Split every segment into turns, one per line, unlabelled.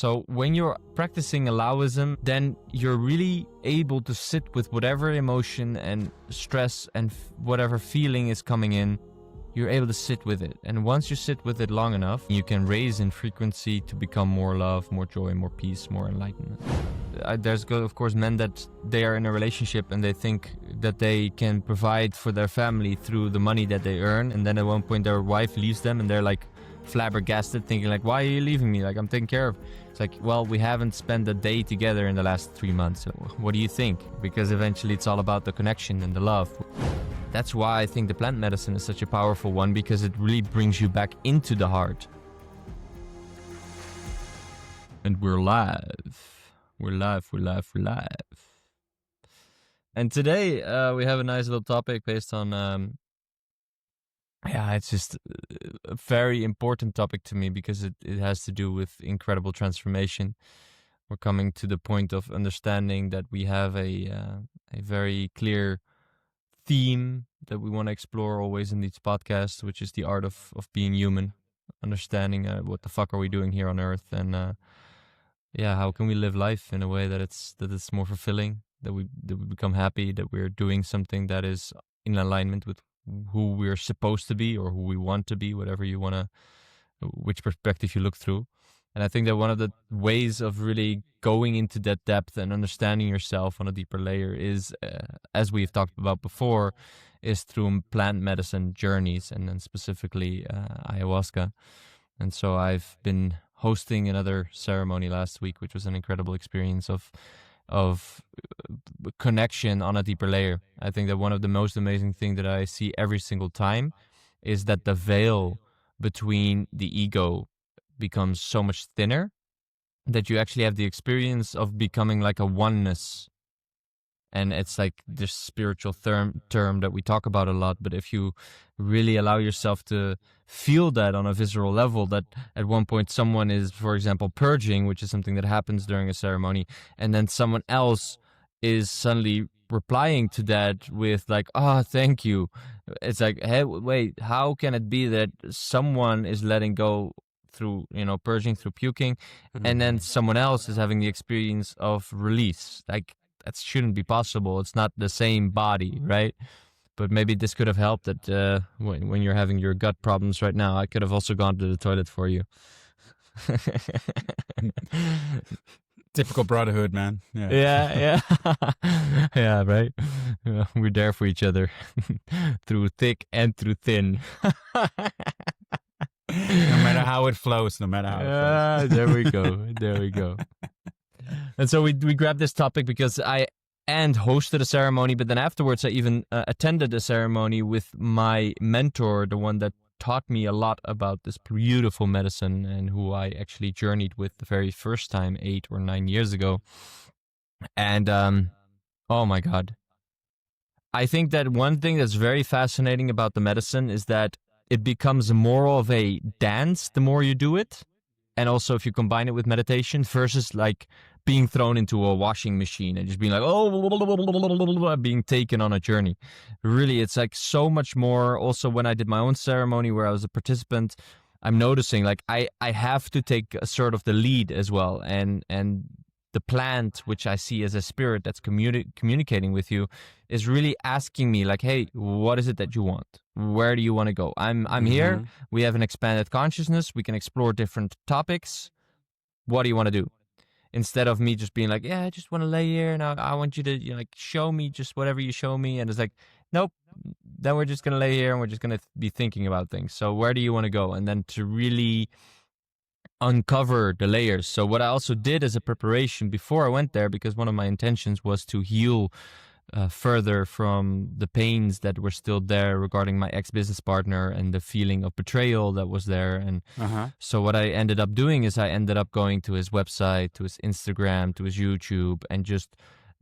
So when you're practicing Allowism, then you're really able to sit with whatever emotion and stress and whatever feeling is coming in. You're able to sit with it. And once you sit with it long enough, you can raise in frequency to become more love, more joy, more peace, more enlightenment. There's, of course, men that they are in a relationship and they think that they can provide for their family through the money that they earn. And then at one point their wife leaves them and they're like flabbergasted, thinking like, why are you leaving me? Like, I'm taken care of. It's like, well, we haven't spent a day together in the last 3 months. So what do you think? Because eventually it's all about the connection and the love. That's why I think the plant medicine is such a powerful one, because it really brings you back into the heart. And we're live. We're live. And today we have a nice little topic based on, it's just a very important topic to me because it has to do with incredible transformation. We're coming to the point of understanding that we have a very clear theme that we want to explore always in these podcasts, which is the art of being human, understanding what the fuck are we doing here on earth, and how can we live life in a way that it's more fulfilling, that we become happy, that we're doing something that is in alignment with who we're supposed to be or who we want to be, whatever you want to, which perspective you look through. And I think that one of the ways of really going into that depth and understanding yourself on a deeper layer is, as we've talked about before, is through plant medicine journeys, and then specifically ayahuasca. And so I've been hosting another ceremony last week, which was an incredible experience of connection on a deeper layer. I think that one of the most amazing things that I see every single time is that the veil between the ego becomes so much thinner that you actually have the experience of becoming like a oneness. And it's like this spiritual term that we talk about a lot, but if you really allow yourself to feel that on a visceral level, that at one point someone is, for example, purging, which is something that happens during a ceremony, and then someone else is suddenly replying to that with like, oh, thank you. It's like, hey, wait, how can it be that someone is letting go through, purging, through puking, and then someone else is having the experience of release? Like, that shouldn't be possible. It's not the same body, right? But maybe this could have helped that when you're having your gut problems right now, I could have also gone to the toilet for you.
Typical brotherhood, man.
Yeah. Yeah, right? We're there for each other through thick and through thin.
No matter how it flows,
There we go. And so we grabbed this topic because I hosted a ceremony, but then afterwards I even attended a ceremony with my mentor, the one that taught me a lot about this beautiful medicine and who I actually journeyed with the very first time 8 or 9 years ago. And oh my God. I think that one thing that's very fascinating about the medicine is that it becomes more of a dance the more you do it. And also if you combine it with meditation versus like being thrown into a washing machine and just being like, being taken on a journey. Really, it's like so much more. Also, when I did my own ceremony where I was a participant, I'm noticing like I have to take a sort of the lead as well. And the plant, which I see as a spirit that's communicating with you, is really asking me like, hey, what is it that you want? Where do you want to go? I'm here. We have an expanded consciousness. We can explore different topics. What do you want to do? Instead of me just being like, yeah, I just want to lay here and I want you to show me just whatever you show me. And it's like, nope, then we're just going to lay here and we're just going to be thinking about things. So where do you want to go? And then to really uncover the layers. So what I also did as a preparation before I went there, because one of my intentions was to heal further from the pains that were still there regarding my ex-business partner and the feeling of betrayal that was there. And so what I ended up doing is I ended up going to his website, to his Instagram, to his YouTube, and just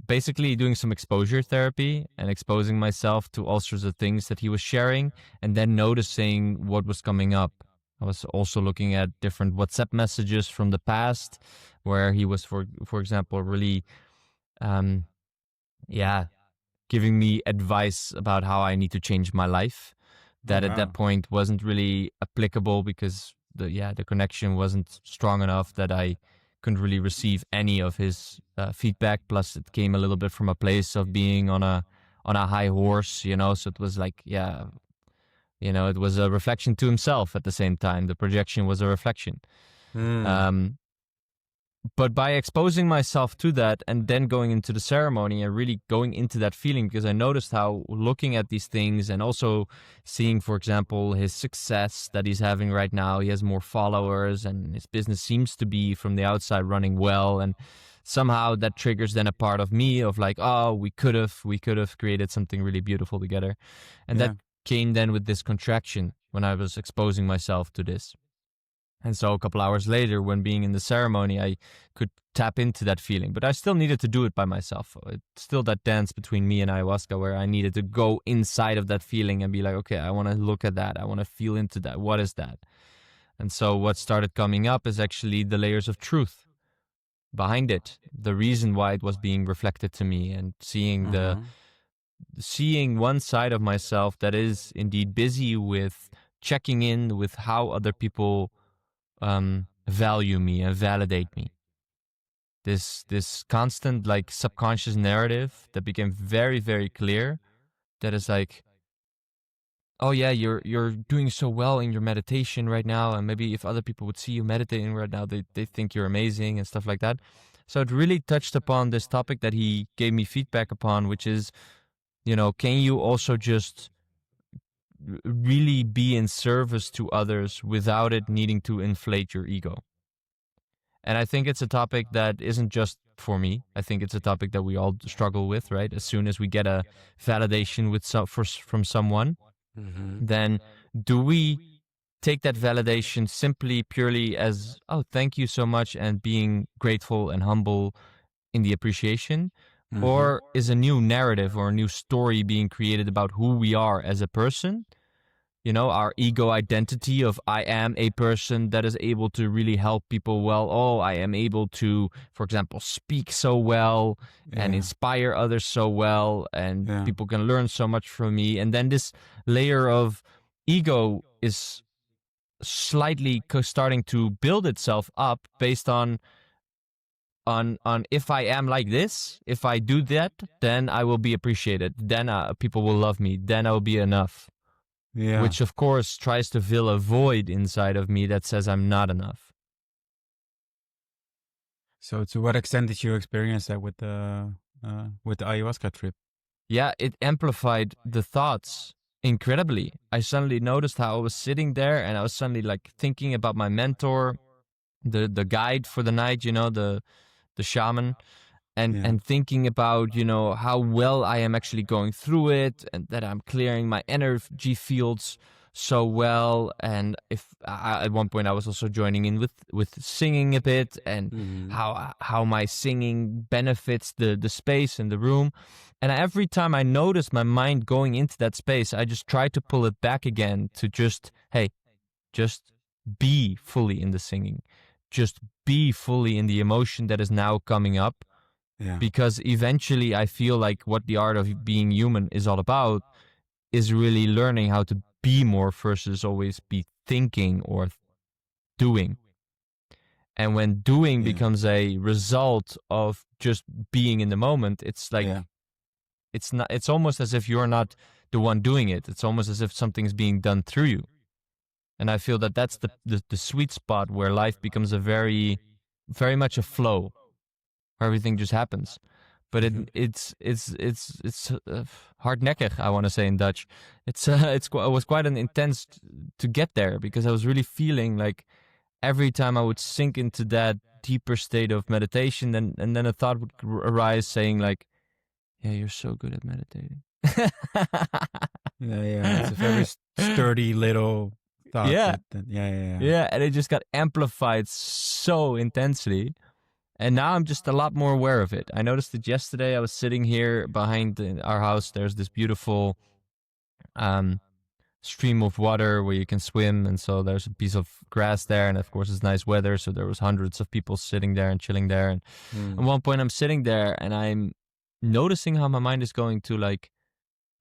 basically doing some exposure therapy and exposing myself to all sorts of things that he was sharing, and then noticing what was coming up. I was also looking at different WhatsApp messages from the past where he was, for example, really, giving me advice about how I need to change my life. That at that point wasn't really applicable because the connection wasn't strong enough that I couldn't really receive any of his feedback. Plus, it came a little bit from a place of being on a high horse, you know. So it was like, yeah, you know, it was a reflection to himself at the same time. The projection was a reflection. But by exposing myself to that and then going into the ceremony and really going into that feeling, because I noticed how looking at these things and also seeing, for example, his success that he's having right now, he has more followers and his business seems to be from the outside running well. And somehow that triggers then a part of me of like, oh, we could have created something really beautiful together. And that came then with this contraction when I was exposing myself to this. And so a couple hours later, when being in the ceremony, I could tap into that feeling. But I still needed to do it by myself. It's still that dance between me and ayahuasca where I needed to go inside of that feeling and be like, okay, I want to look at that. I want to feel into that. What is that? And so what started coming up is actually the layers of truth behind it. The reason why it was being reflected to me and seeing one side of myself that is indeed busy with checking in with how other people value me and validate me. This constant like subconscious narrative that became very, very clear. That is like, oh yeah, you're doing so well in your meditation right now, and maybe if other people would see you meditating right now, they think you're amazing and stuff like that. So it really touched upon this topic that he gave me feedback upon, which is, you know, can you also just really be in service to others without it needing to inflate your ego? And I think it's a topic that isn't just for me. I think it's a topic that we all struggle with, right? As soon as we get a validation from someone, then do we take that validation simply purely as, oh, thank you so much, and being grateful and humble in the appreciation? Or is a new narrative or a new story being created about who we are as a person? You know, our ego identity of I am a person that is able to really help people well. Oh, I am able to, for example, speak so well and inspire others so well, and people can learn so much from me. And then this layer of ego is slightly starting to build itself up based on if I am like this, if I do that, then I will be appreciated. Then people will love me. Then I will be enough. Yeah. Which, of course, tries to fill a void inside of me that says I'm not enough.
So to what extent did you experience that with the ayahuasca trip?
Yeah, it amplified the thoughts incredibly. I suddenly noticed how I was sitting there and I was suddenly like thinking about my mentor, the guide for the night, you know, the shaman, and thinking about, you know, how well I am actually going through it and that I'm clearing my energy fields so well. And if at one point I was also joining in with singing a bit, and how my singing benefits the space and the room. And every time I noticed my mind going into that space, I just tried to pull it back again to just, hey, just be fully in the singing. Just be fully in the emotion that is now coming up. Yeah. Because eventually I feel like what the art of being human is all about is really learning how to be more versus always be thinking or doing. And when doing becomes a result of just being in the moment, it's like, it's almost as if you're not the one doing it. It's almost as if something's being done through you. And I feel that that's the sweet spot where life becomes a very, very much a flow, where everything just happens. But it's hardnekkig, I want to say in Dutch. It was quite an intense to get there, because I was really feeling like every time I would sink into that deeper state of meditation, and then a thought would arise saying like, yeah, you're so good at meditating.
It's a very sturdy little thought.
Yeah,
yeah,
and it just got amplified so intensely. And now I'm just a lot more aware of it. I noticed it yesterday. I was sitting here behind our house. There's this beautiful stream of water where you can swim. And so there's a piece of grass there. And of course, it's nice weather. So there was hundreds of people sitting there and chilling there. And at one point I'm sitting there and I'm noticing how my mind is going to like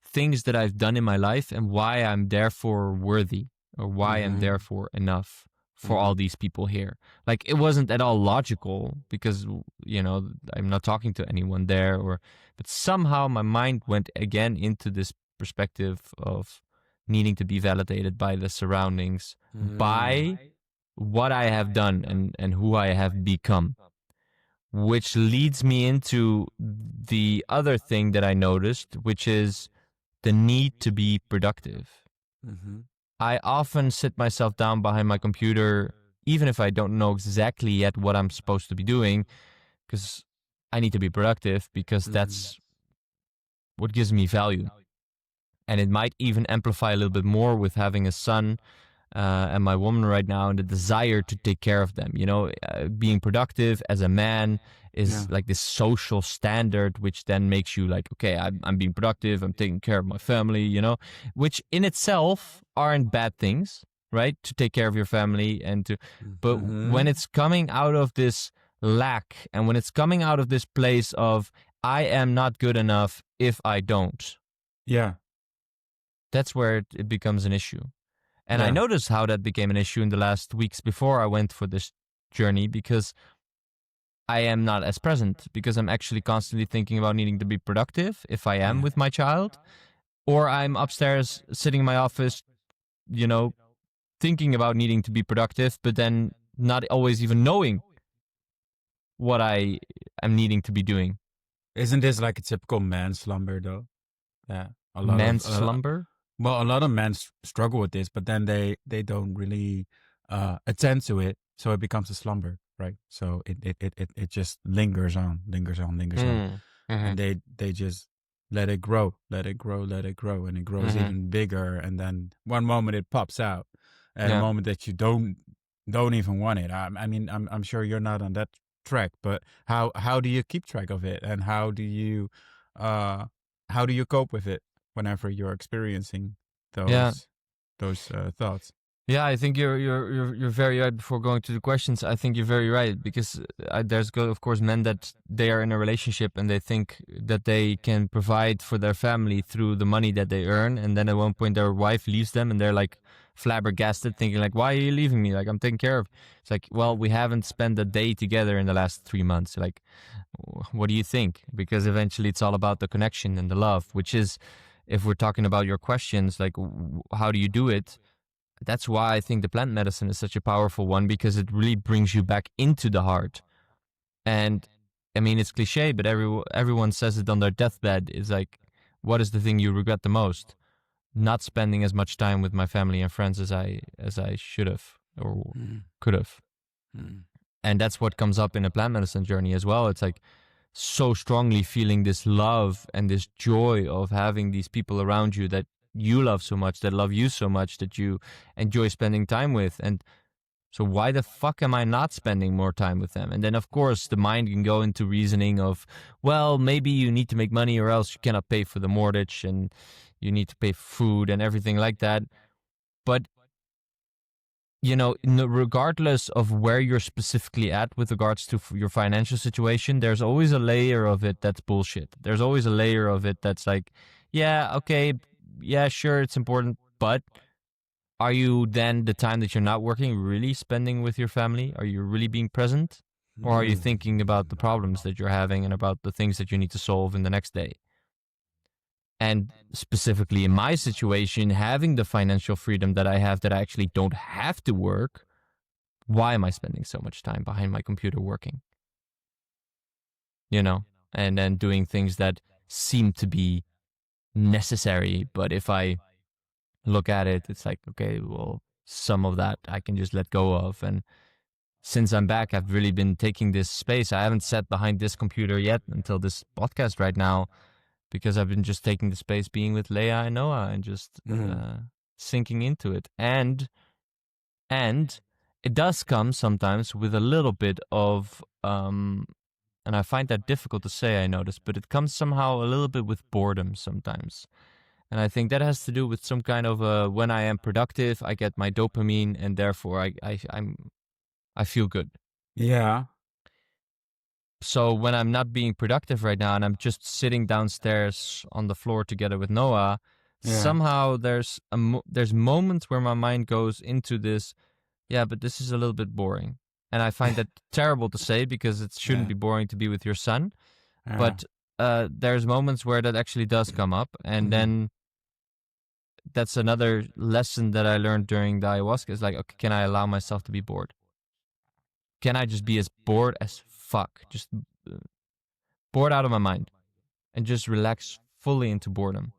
things that I've done in my life and why I'm therefore worthy, or why I'm therefore enough, for all these people here. Like, it wasn't at all logical because, you know, I'm not talking to anyone there, but somehow my mind went again into this perspective of needing to be validated by the surroundings, by what I have done and who I have become, which leads me into the other thing that I noticed, which is the need to be productive. I often sit myself down behind my computer, even if I don't know exactly yet what I'm supposed to be doing, because I need to be productive, because that's what gives me value. And it might even amplify a little bit more with having a son and my woman right now, and the desire to take care of them. You know, being productive as a man is like this social standard, which then makes you like, okay, I'm being productive, I'm taking care of my family, you know, which in itself aren't bad things, right? To take care of your family and to, but when it's coming out of this lack, and when it's coming out of this place of, I am not good enough if I don't.
Yeah.
That's where it becomes an issue. And I noticed how that became an issue in the last weeks before I went for this journey, because I am not as present, because I'm actually constantly thinking about needing to be productive if I am with my child, or I'm upstairs sitting in my office, you know, thinking about needing to be productive, but then not always even knowing what I am needing to be doing.
Isn't this like a typical man slumber though? Yeah.
Man's slumber?
Well, a lot of men struggle with this, but then they don't really attend to it, so it becomes a slumber, right? So it just lingers on, and they just let it grow, and it grows even bigger, and then one moment it pops out, at a moment that you don't even want it. I mean, I'm sure you're not on that track, but how do you keep track of it, and how do you cope with it whenever you're experiencing those thoughts?
Yeah, I think you're very right. Before going to the questions, I think you're very right, because there's of course men that they are in a relationship and they think that they can provide for their family through the money that they earn, and then at one point their wife leaves them and they're like flabbergasted, thinking like, why are you leaving me? Like, I'm taken care of. It's like, well, we haven't spent a day together in the last 3 months. Like, what do you think? Because eventually it's all about the connection and the love, which is, if we're talking about your questions, like, how do you do it? That's why I think the plant medicine is such a powerful one, because it really brings you back into the heart. And I mean, it's cliche, but everyone says it on their deathbed. It's like, what is the thing you regret the most? Not spending as much time with my family and friends as I should have or could have. And that's what comes up in a plant medicine journey as well. It's like so strongly feeling this love and this joy of having these people around you that you love so much, that love you so much, that you enjoy spending time with. And so why the fuck am I not spending more time with them? And then, of course, the mind can go into reasoning of, well, maybe you need to make money or else you cannot pay for the mortgage and you need to pay for food and everything like that. But, you know, regardless of where you're specifically at with regards to your financial situation, there's always a layer of it that's bullshit. There's always a layer of it that's like, yeah, okay, yeah, sure, it's important, but are you then, the time that you're not working, really spending with your family? Are you really being present? Or are you thinking about the problems that you're having and about the things that you need to solve in the next day? And specifically in my situation, having the financial freedom that I have, that I actually don't have to work, why am I spending so much time behind my computer working? You know, and then doing things that seem to be necessary, but if I look at it, it's like, okay, well, some of that I can just let go of. And since I'm back, I've really been taking this space. I haven't sat behind this computer yet until this podcast right now, because I've been just taking the space, being with Lea and Noah, and just sinking into it. And it does come sometimes with a little bit of, and I find that difficult to say, I notice, but it comes somehow a little bit with boredom sometimes. And I think that has to do with some kind of when I am productive, I get my dopamine, and therefore I feel good.
Yeah.
So when I'm not being productive right now and I'm just sitting downstairs on the floor together with Noah, somehow there's moments where my mind goes into this yeah, but this is a little bit boring. And I find that terrible to say because it shouldn't
Yeah.
be boring to be with your son.
Yeah.
But there's moments where that actually does come up. And then that's another lesson that I learned during the ayahuasca is like, okay, can I allow myself to be bored? Can I just be as bored as fuck? Just bored out of my mind and just relax fully into boredom.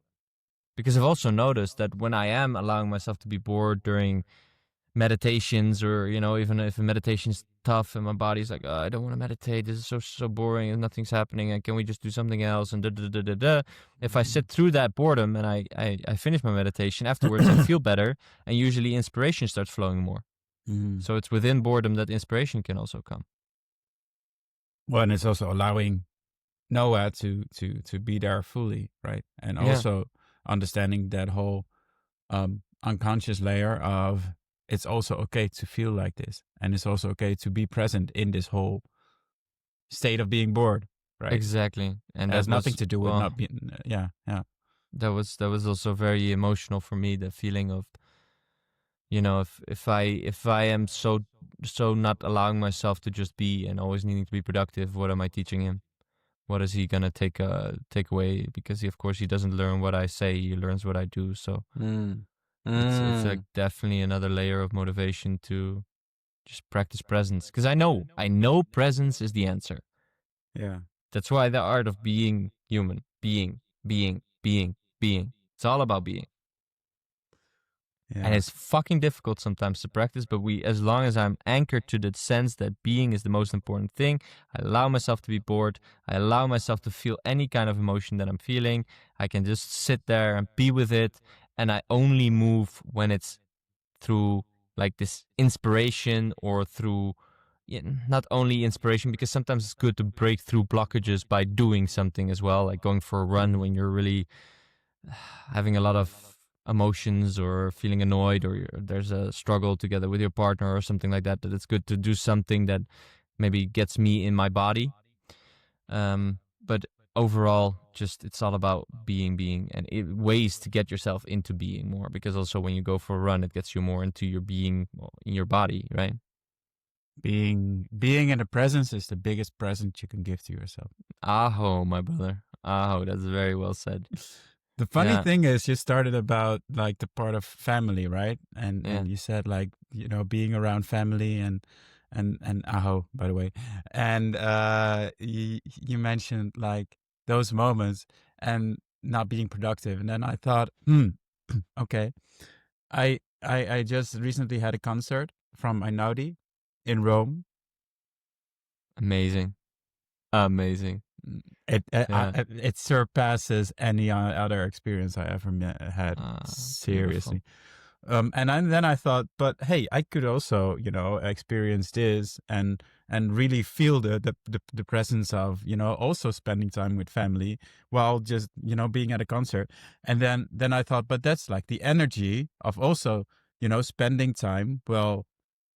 Because I've also noticed that when I am allowing myself to be bored during meditations, or even if a meditation is tough and my body's like, oh, I don't want to meditate, this is so boring and nothing's happening, and can we just do something else, and if I sit through that boredom and I finish my meditation afterwards, I feel better, and usually inspiration starts flowing more. So it's within boredom that inspiration can also come.
Well, and it's also allowing Noah to be there fully, right? And also understanding that whole unconscious layer of it's also okay to feel like this, and it's also okay to be present in this whole state of being bored, right?
Exactly. And
it has nothing to do with not being
that was also very emotional for me, the feeling of, if I am so not allowing myself to just be and always needing to be productive, what am I teaching him? What is he gonna take away? Because of course he doesn't learn what I say; he learns what I do. So it's like definitely another layer of motivation to just practice presence. Because I know presence is the answer.
Yeah,
that's why the art of being human, being. It's all about being.
yeah.
And it's fucking difficult sometimes to practice, but as long as I'm anchored to the sense that being is the most important thing, I allow myself to be bored, I allow myself to feel any kind of emotion that I'm feeling, I can just sit there and be with it, and I only move when it's through like this inspiration, or through not only inspiration, because sometimes it's good to break through blockages by doing something as well, like going for a run when you're really having a lot of emotions or feeling annoyed, or there's a struggle together with your partner or something like that, that it's good to do something that maybe gets me in my body. But overall, just it's all about being, and ways to get yourself into being more, because also when you go for a run, it gets you more into your being in your body, right?
Being in the presence is the biggest present you can give to yourself.
Aho, my brother. Aho, that's very well said.
The funny thing is, you started about like the part of family, right? And you said like, being around family and aho, by the way. And you mentioned like those moments and not being productive. And then I thought, okay. I just recently had a concert from Einaudi in Rome.
Amazing.
It surpasses any other experience I ever had. Seriously. And then I thought, but hey, I could also, experience this and really feel the presence of, also spending time with family while just, being at a concert. And then I thought, but that's like the energy of also, spending time, well,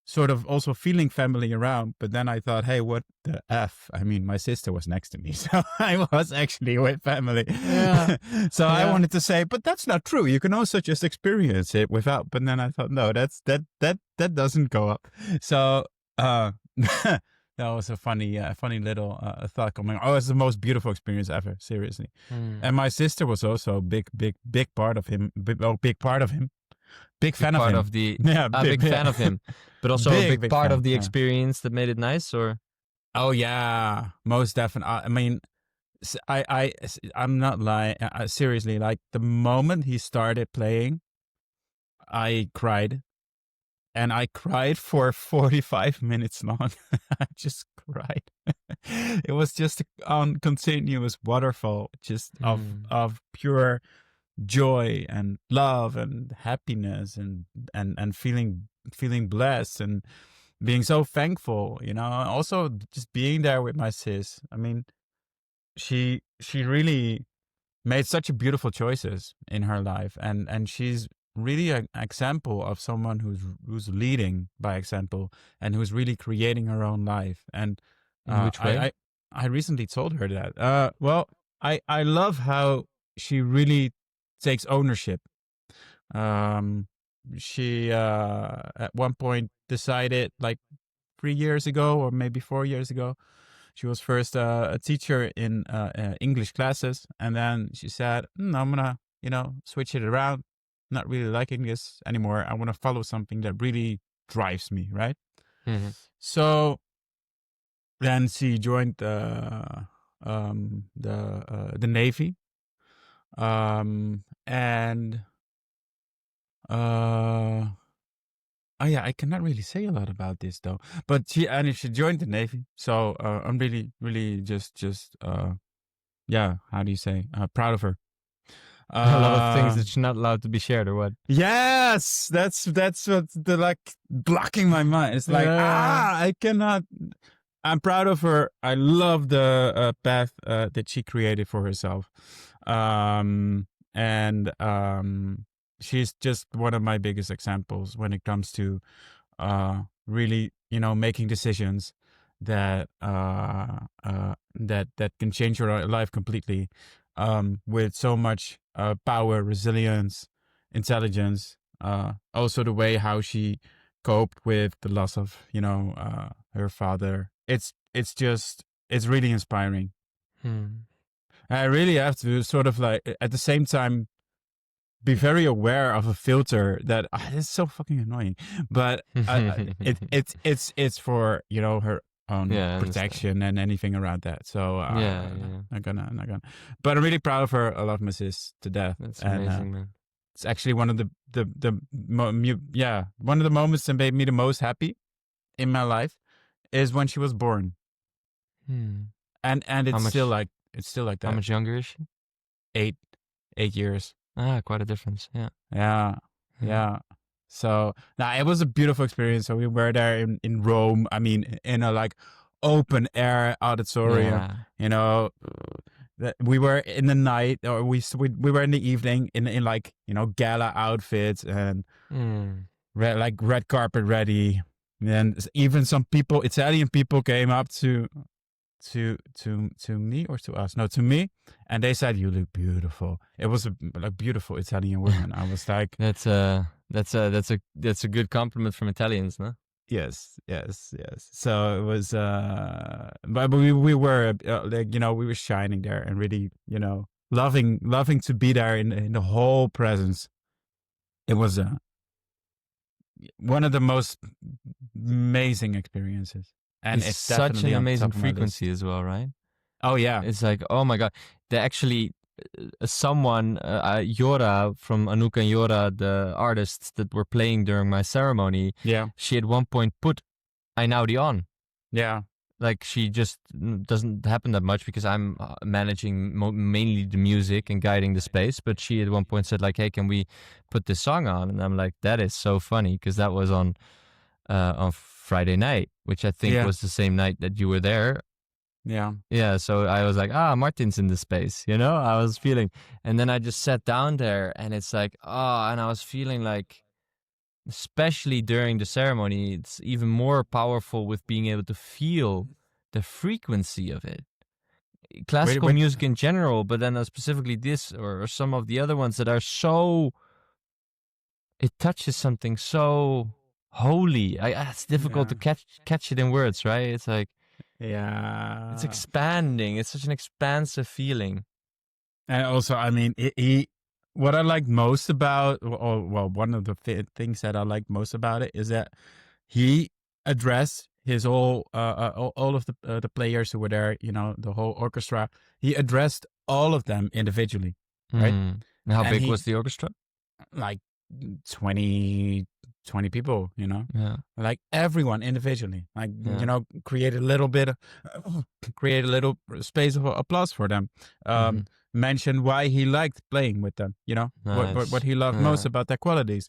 sort of also feeling family around. But then I thought, hey, what the F? I mean, my sister was next to me, so I was actually with family.
Yeah.
So I wanted to say, but that's not true. You can also just experience it without. But then I thought, no, that doesn't go up. So that was a funny little thought coming. Oh, it's the most beautiful experience ever. Seriously. And my sister was also a big part of him. Big part of him. Big fan of him.
Big fan of him, but also a big part of the experience that made it nice, or?
Oh yeah, most definitely. I mean, I'm not lying. Seriously, like the moment he started playing, I cried, and I cried for 45 minutes long. I just cried. It was just a continuous waterfall, just of pure joy and love and happiness and feeling blessed and being so thankful, also just being there with my sis. I mean, she really made such beautiful choices in her life, and she's really an example of someone who's leading by example and who's really creating her own life. And
in which way?
I recently told her that well, I love how she really takes ownership. She at one point decided like 3 years ago or maybe 4 years ago. She was first a teacher in English classes, and then she said, "I'm gonna, switch it around. Not really liking this anymore. I want to follow something that really drives me, right?"
Mm-hmm.
So then she joined the Navy, and oh yeah, I cannot really say a lot about this though. But she joined the Navy, so I'm really, really just yeah. How do you say? Proud of her.
A lot of things that you're not allowed to be shared, or what?
Yes, that's what the like blocking my mind. It's like I cannot. I'm proud of her. I love the path that she created for herself, and she's just one of my biggest examples when it comes to really, making decisions that that can change your life completely, with so much power, resilience, intelligence. Also, the way how she coped with the loss of, her father. It's really inspiring. I really have to sort of like at the same time be very aware of a filter that it's so fucking annoying, but it's for her own protection and anything around that. So not gonna. But I'm really proud of her. I love my sis to death.
That's amazing, man.
It's actually one of one of the moments that made me the most happy in my life is when she was born. And it's still like that.
How much younger is she?
8 years.
Quite a difference.
Yeah. So now it was a beautiful experience. So we were there in Rome. I mean, in a like open air auditorium. We were in the night, or we were in the evening in like gala outfits and red carpet ready. And even some people, Italian people, came up to me or to us? No, to me, and they said, "You look beautiful." It was a beautiful Italian woman. I was like,
that's a good compliment from Italians, no?
Yes. So it was, but we were we were shining there and really loving to be there in the whole presence. It was one of the most amazing experiences. And it's
such an amazing frequency as well, right?
Oh yeah,
it's like, oh my god, they actually someone Yora from Anuka and Yora, the artists that were playing during my ceremony, she at one point put Einaudi on. Like, she just doesn't happen that much because I'm managing mainly the music and guiding the space, but she at one point said like, hey, can we put this song on? And I'm like, that is so funny, because that was on Friday night, which I think was the same night that you were there. Yeah. So I was like, Martin's in the space, I was feeling. And then I just sat down there and it's like, and I was feeling like, especially during the ceremony, it's even more powerful with being able to feel the frequency of it. Classical music in general, but then specifically this or some of the other ones that are so, it touches something so holy. It's difficult to catch it in words, right? It's like, it's expanding. It's such an expansive feeling.
And also, I mean, what I like most about, one of the things that I like most about it is that he addressed his all of the players who were there, the whole orchestra. He addressed all of them individually, right?
And how big was the orchestra?
Like 20 people, like everyone individually, like create a little space of applause for them. Mentioned why he liked playing with them, nice. what he loved most about their qualities.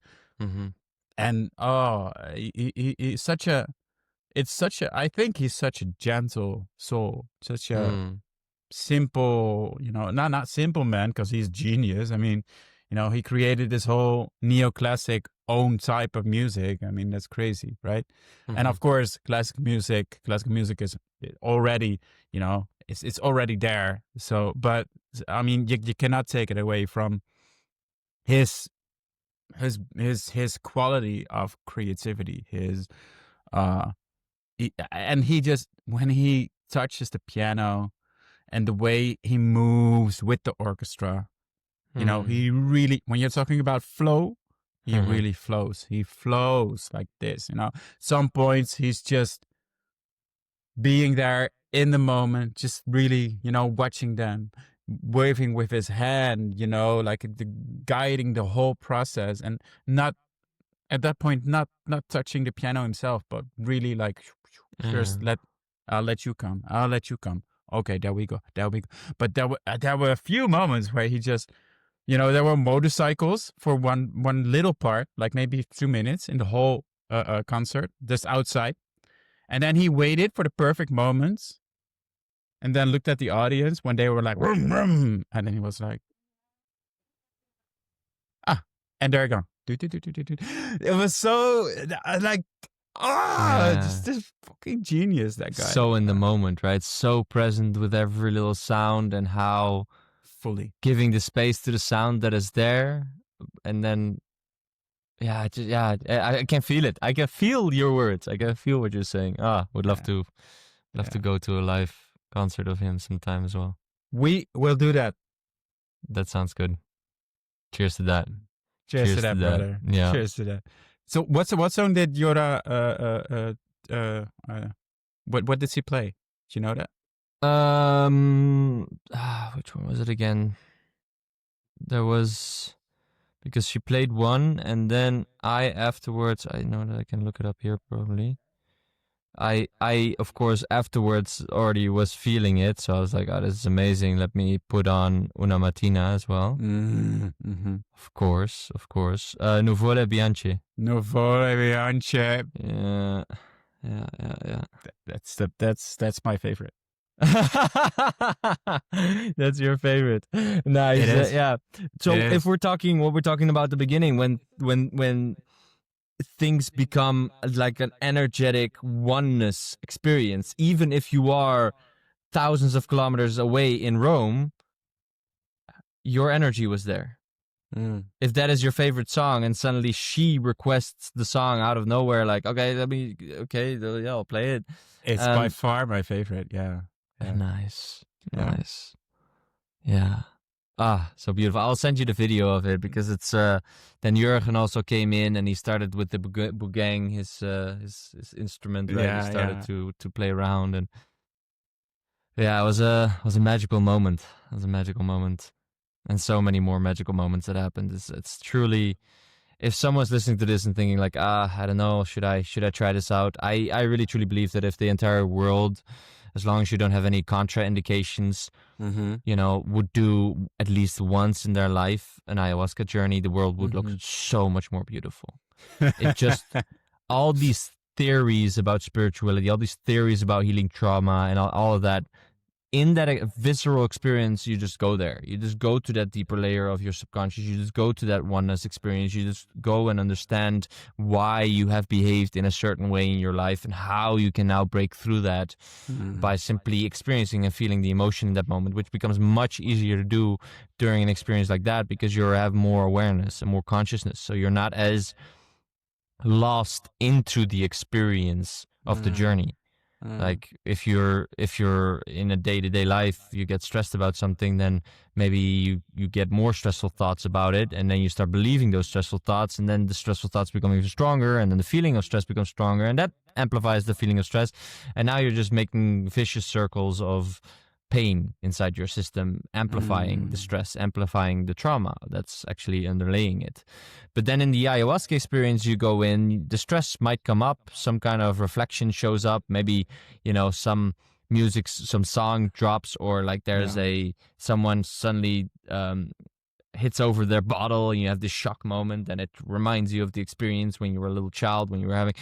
And he's such a I think he's such a gentle soul, such a simple, not simple man, because he's genius. I mean, he created this whole neoclassic own type of music. I mean, that's crazy, right? And of course, classical music is already, it's already there. So, but I mean, you cannot take it away from his his quality of creativity, and he just, when he touches the piano and the way he moves with the orchestra, he really, when you're talking about flow, he really flows. He flows like this, Some points he's just being there in the moment, just really, watching them, waving with his hand, like guiding the whole process, and not at that point, not touching the piano himself, but really like, first I'll let you come. I'll let you come. Okay, there we go. There we go. But there were a few moments where he just, there were motorcycles for one little part, like maybe 2 minutes in the whole concert, just outside. And then he waited for the perfect moments and then looked at the audience when they were like, vroom, vroom, and then he was like, and they're gone. It was so like, just this fucking genius, that guy.
So in the moment, right? So present with every little sound, and how
fully
giving the space to the sound that is there. And then, I can feel it. I can feel your words. I can feel what you're saying. Would love to go to a live concert of him sometime as well.
We will do that.
That sounds good. Cheers to that.
Cheers to that, brother.
Yeah.
Cheers to that. So what song did Yora what did she play? Do you know that?
Which one was it again? There was, because she played one, and then afterwards, I know that I can look it up here probably. I of course afterwards already was feeling it, so I was like, this is amazing. Let me put on Una Mattina as well.
Mm-hmm.
Of course. Nuvole Bianche.
Nuvole Bianche.
Yeah.
That's my favorite.
That's your favorite. Nice.
It is.
Yeah. So if we're talking what we're talking about at the beginning, when things become like an energetic oneness experience, even if you are thousands of kilometers away in Rome, your energy was there. If that is your favorite song, and suddenly she requests the song out of nowhere, like, I'll play it.
It's by far my favorite. Yeah.
Nice. Yeah. So beautiful. I'll send you the video of it, because it's then Jurgen also came in and he started with the bugang, his instrument, right? He started to play around, and it was a magical moment. It was a magical moment, and so many more magical moments that happened. It's truly, if someone's listening to this and thinking like, I don't know, should I try this out? I really truly believe that if the entire world, as long as you don't have any contraindications, would do at least once in their life an ayahuasca journey, the world would look so much more beautiful. It just, all these theories about spirituality, all these theories about healing trauma and all of that, in that visceral experience, you just go there. You just go to that deeper layer of your subconscious. You just go to that oneness experience. You just go and understand why you have behaved in a certain way in your life, and how you can now break through that by simply experiencing and feeling the emotion in that moment, which becomes much easier to do during an experience like that, because you have more awareness and more consciousness. So you're not as lost into the experience of the journey. Like if you're in a day-to-day life, you get stressed about something, then maybe you get more stressful thoughts about it, and then you start believing those stressful thoughts, and then the stressful thoughts become even stronger, and then the feeling of stress becomes stronger, and that amplifies the feeling of stress, and now you're just making vicious circles of pain inside your system, amplifying the stress, amplifying the trauma that's actually underlaying it. But then in the ayahuasca experience, you go in, the stress might come up, some kind of reflection shows up, maybe, some music, some song drops, or like there's someone suddenly hits over their bottle, and you have this shock moment, and it reminds you of the experience when you were a little child, when you were having,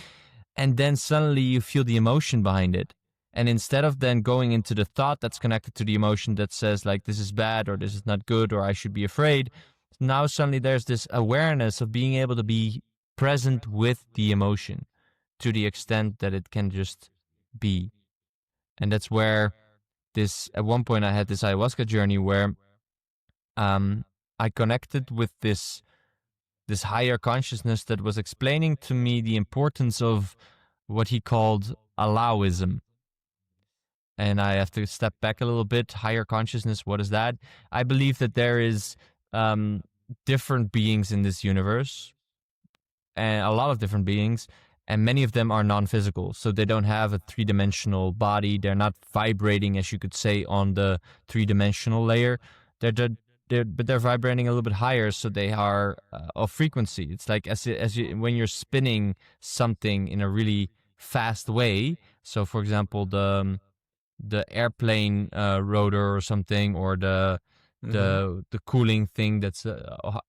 and then suddenly you feel the emotion behind it. And instead of then going into the thought that's connected to the emotion that says like, this is bad, or this is not good, or I should be afraid, now suddenly there's this awareness of being able to be present with the emotion to the extent that it can just be. And that's where at one point I had this ayahuasca journey where I connected with this this higher consciousness that was explaining to me the importance of what he called Allowism. And I have to step back a little bit. Higher consciousness, what is that? I believe that there is different beings in this universe, and a lot of different beings, and many of them are non-physical. So they don't have a three-dimensional body. They're not vibrating, as you could say, on the three-dimensional layer. But they're vibrating a little bit higher, so they are of frequency. It's like when you're spinning something in a really fast way. So, for example, the airplane rotor or something, or the cooling thing that's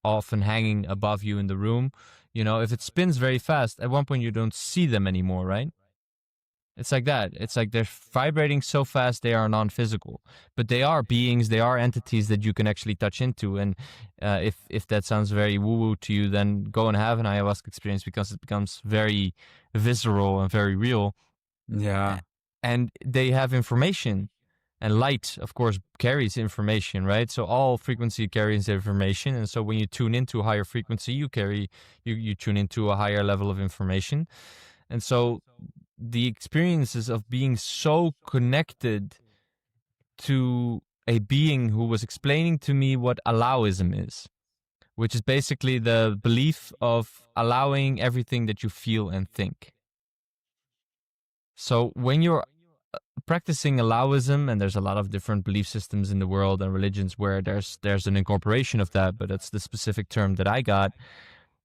often hanging above you in the room. You know, if it spins very fast, at one point you don't see them anymore, right? It's like that. It's like they're vibrating so fast they are non-physical, but they are beings, they are entities that you can actually touch into. And if that sounds very woo-woo to you, then go and have an ayahuasca experience, because it becomes very visceral and very real.
Yeah.
And they have information. And light, of course, carries information, right? So all frequency carries information. And so when you tune into a higher frequency, you tune into a higher level of information. And so the experiences of being so connected to a being who was explaining to me what Allowism is, which is basically the belief of allowing everything that you feel and think. So when you're practicing Allowism, and there's a lot of different belief systems in the world and religions where there's an incorporation of that, but that's the specific term that I got,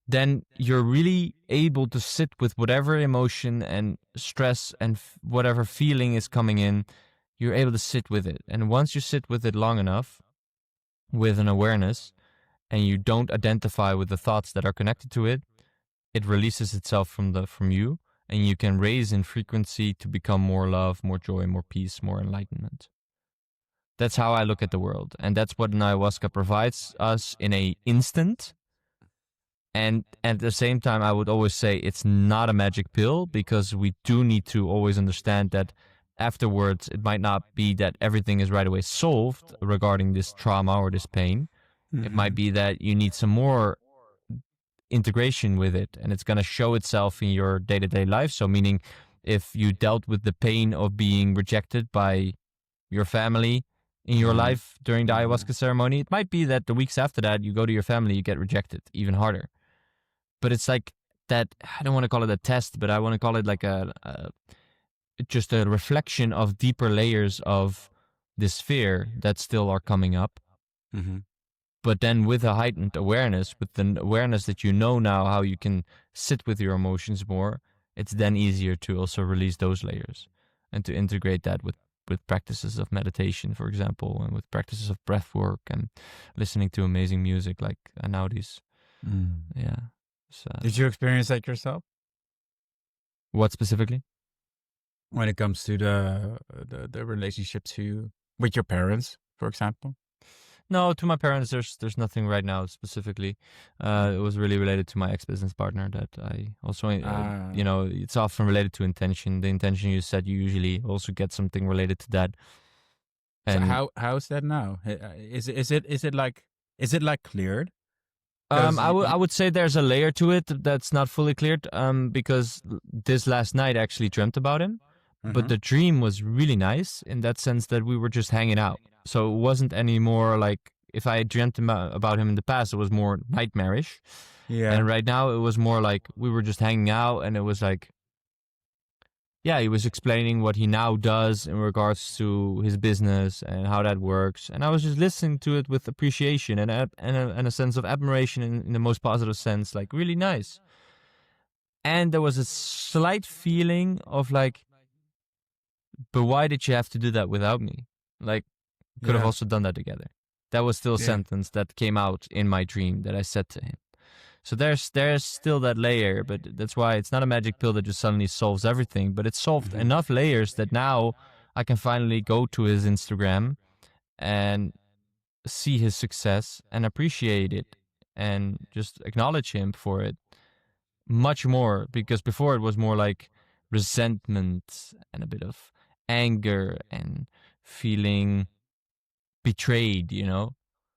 then you're really able to sit with whatever emotion and stress and whatever feeling is coming in. You're able to sit with it. And once you sit with it long enough, with an awareness, and you don't identify with the thoughts that are connected to it, it releases itself from you. And you can raise in frequency to become more love, more joy, more peace, more enlightenment. That's how I look at the world. And that's what an ayahuasca provides us in an instant. And at the same time, I would always say it's not a magic pill, because we do need to always understand that afterwards, it might not be that everything is right away solved regarding this trauma or this pain. It might be that you need some more integration with it, and it's going to show itself in your day-to-day life. So meaning, if you dealt with the pain of being rejected by your family in your life during the ayahuasca ceremony, it might be that the weeks after that, you go to your family, you get rejected even harder. But it's like that, I don't want to call it a test, but I want to call it like just a reflection of deeper layers of this fear that still are coming up. But then with a heightened awareness, with the awareness that you know now how you can sit with your emotions more, it's then easier to also release those layers and to integrate that with practices of meditation, for example, and with practices of breath work and listening to amazing music like Anaudis. Yeah. So,
did you experience that yourself?
What specifically?
When it comes to the relationship with your parents, for example?
No, to my parents, there's nothing right now specifically. It was really related to my ex-business partner that I also, it's often related to intention. The intention you set, you usually also get something related to that.
And so how is that now? Is it like cleared?
I would say there's a layer to it that's not fully cleared. Because this last night I actually dreamt about him, but the dream was really nice in that sense that we were just hanging out. So it wasn't anymore like if I dreamt about him in the past, it was more nightmarish. Yeah. And right now it was more like we were just hanging out, and it was like, yeah, he was explaining what he now does in regards to his business and how that works. And I was just listening to it with appreciation and a sense of admiration in the most positive sense, like really nice. And there was a slight feeling of like, but why did you have to do that without me? Like, could have also done that together. That was still a sentence that came out in my dream that I said to him. So there's still that layer, but that's why it's not a magic pill that just suddenly solves everything, but it solved enough layers that now I can finally go to his Instagram and see his success and appreciate it and just acknowledge him for it much more, because before it was more like resentment and a bit of anger and feeling betrayed, you know?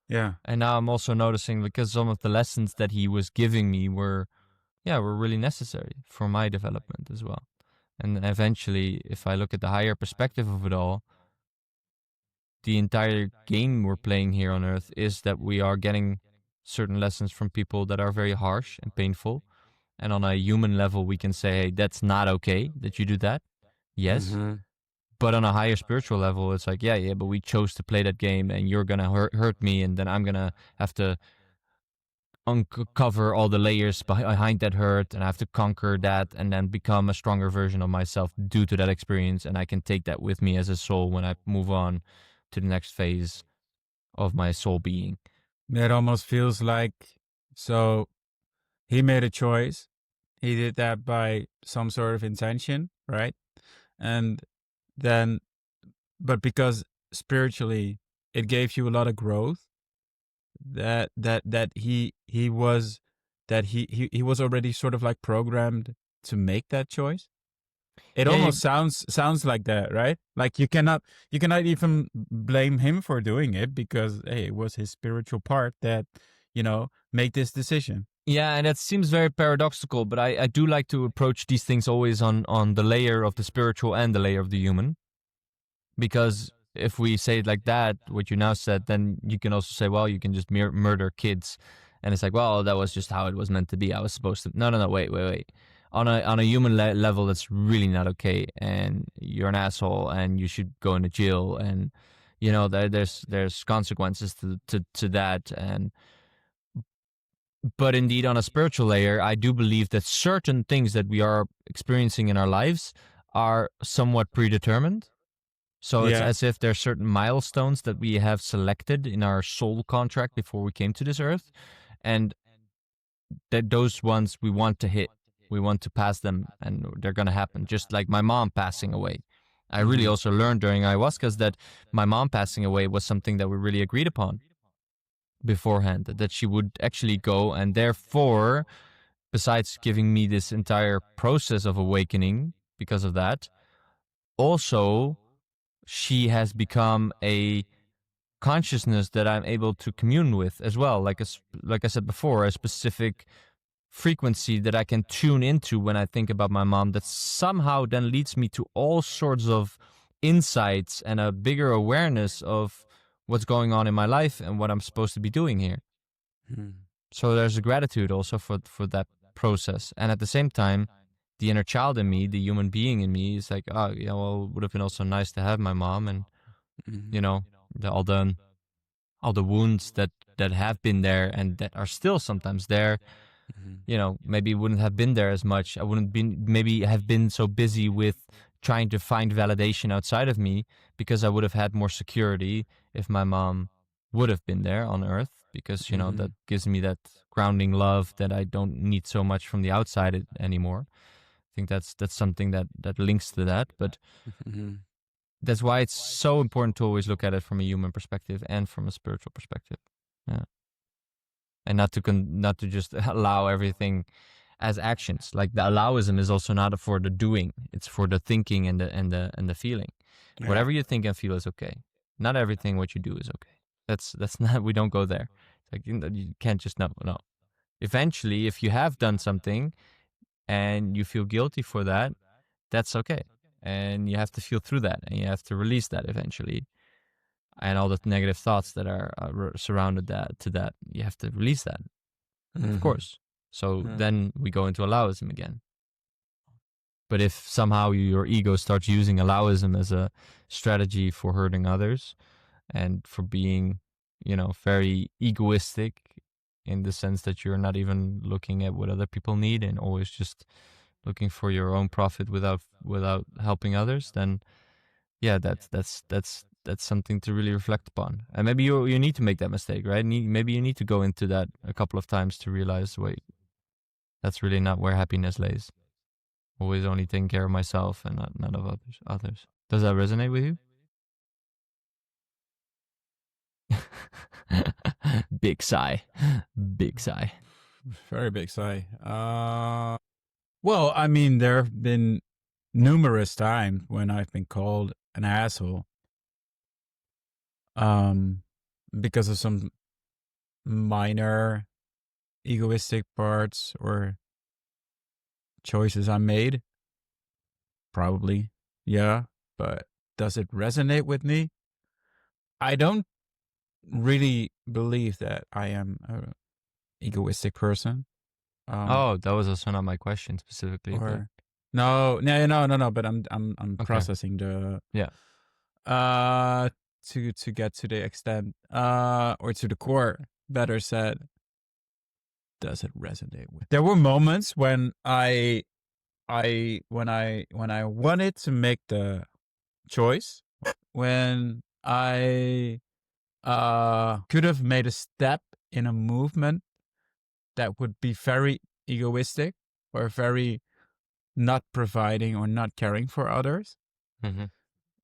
Yeah.
And now I'm also noticing, because some of the lessons that he was giving me were really necessary for my development as well. And eventually, if I look at the higher perspective of it all, the entire game we're playing here on Earth is that we are getting certain lessons from people that are very harsh and painful. And on a human level, we can say, hey, that's not okay that you do that. Yes.
Mm-hmm.
But on a higher spiritual level, it's like, yeah, but we chose to play that game, and you're going to hurt me, and then I'm going to have to uncover all the layers behind that hurt, and I have to conquer that and then become a stronger version of myself due to that experience. And I can take that with me as a soul when I move on to the next phase of my soul being.
It almost feels like, so he made a choice. He did that by some sort of intention, right? And then, but because spiritually it gave you a lot of growth, that he was, that he was already sort of like programmed to make that choice. It
Yeah,
almost sounds like that, right? Like you cannot even blame him for doing it, because hey, it was his spiritual part that, make this decision.
yeah, and that seems very paradoxical, but I do like to approach these things always on the layer of the spiritual and the layer of the human. Because if we say it like that, what you now said, then you can also say, well, you can just murder kids. And it's like, well, that was just how it was meant to be. I was supposed to. No, wait. On a human level, that's really not okay. And you're an asshole, and you should go into jail. And there's consequences to that. And but indeed, on a spiritual layer, I do believe that certain things that we are experiencing in our lives are somewhat predetermined. So it's as if there's certain milestones that we have selected in our soul contract before we came to this earth, and that those ones we want to hit, we want to pass them, and they're going to happen. Just like my mom passing away. I really also learned during ayahuasca that my mom passing away was something that we really agreed upon beforehand, that she would actually go, and therefore, besides giving me this entire process of awakening because of that, also she has become a consciousness that I'm able to commune with as well. Like I said before, a specific frequency that I can tune into when I think about my mom, that somehow then leads me to all sorts of insights and a bigger awareness of what's going on in my life and what I'm supposed to be doing here. So there's a gratitude also for that process. And at the same time, the inner child in me, the human being in me, is like, oh, yeah, well, it would have been also nice to have my mom, and all the wounds that have been there and that are still sometimes there. Maybe wouldn't have been there as much. I wouldn't maybe have been so busy with trying to find validation outside of me, because I would have had more security if my mom would have been there on earth, because that gives me that grounding love that I don't need so much from the outside anymore. I think that's something that links to that, but that's why it's so important to always look at it from a human perspective and from a spiritual perspective. Yeah. And not to just allow everything as actions. Like the Allowism is also not for the doing; it's for the thinking and the feeling. Yeah. Whatever you think and feel is okay. Not everything what you do is okay. That's not. We don't go there. It's like you can't just no. Eventually, if you have done something and you feel guilty for that, that's okay. And you have to feel through that, and you have to release that eventually. And all the negative thoughts that are surrounded that, you have to release that, of course. So then we go into Allowism again. But if somehow your ego starts using Allowism as a strategy for hurting others and for being, very egoistic, in the sense that you're not even looking at what other people need and always just looking for your own profit without helping others, then yeah, that's something to really reflect upon. And maybe you need to make that mistake, right? Maybe you need to go into that a couple of times to realize, wait, that's really not where happiness lays. Always only taking care of myself and not of others. Does that resonate with you? Big sigh. Big sigh.
Very big sigh. Well, I mean, there have been numerous times when I've been called an asshole because of some minor egoistic parts or choices I made? Probably, yeah. But does it resonate with me? I don't really believe that I am an egoistic person.
Oh, that was also not my question specifically, but
Or no. But I'm
okay.
processing the
Yeah.
to get to the extent or to the core. Better said, does it resonate with? There were moments when when I wanted to make the choice, when I could have made a step in a movement that would be very egoistic or very not providing or not caring for others.
Mm-hmm.